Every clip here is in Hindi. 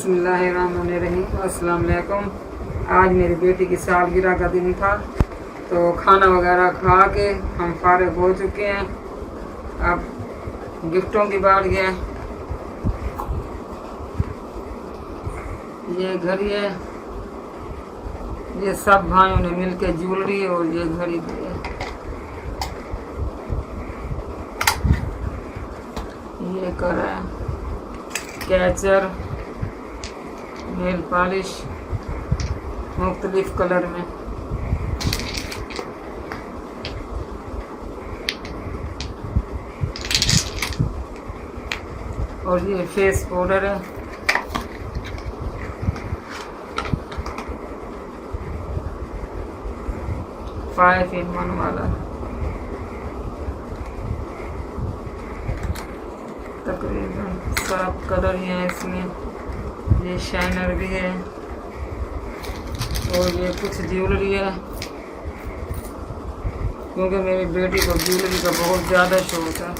बिस्मिल्लाहिर्रहमानिर्रहीम। अस्सलाम वालेकुम। आज मेरी बेटी की सालगिरह का दिन था, तो खाना वगैरह खा के हम फारिग हो चुके हैं। अब गिफ्टों की बात है। ये घड़ी है, ये सब भाइयों ने मिलकर ज्वेलरी और ये घड़ी दी है। ये कर है कैचर, नेल पॉलिश मुख्तलिफ कलर में। और ये फेस पाउडर है। फाइव इन वन वाला। तकरीबन सब कलर ही हैं इसमें। ये शाइनर भी है और ये कुछ ज्वेलरी है, क्योंकि मेरी बेटी को ज्वेलरी का बहुत ज़्यादा शौक है।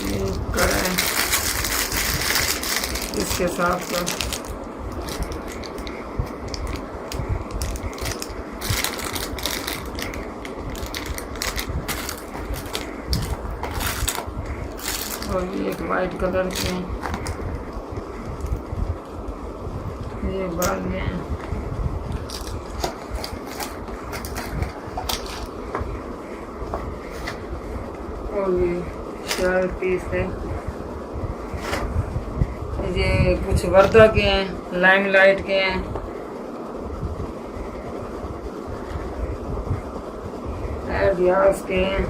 ये कढ़ाई इसके साथ का और ये एक वाइट कलर के ये बाल हैं। और ये शर्ट पीस है। ये कुछ वर्दा के हैं, लाइमलाइट के हैं। एडियास के हैं,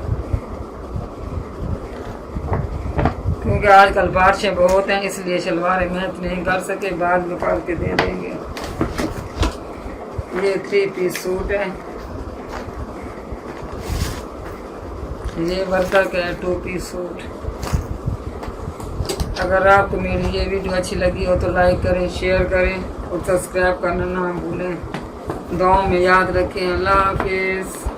क्योंकि आजकल बारिशें बहुत हैं, इसलिए शलवारें मेहनत नहीं कर सके, बाद में निकाल के दे देंगे। ये 3 पीस सूट है। ये वर्दा का है 2 पीस सूट। अगर आपको मेरी ये वीडियो अच्छी लगी हो तो लाइक करें, शेयर करें और सब्सक्राइब करना ना भूलें। दुआ में याद रखें। अल्लाह हाफिज़।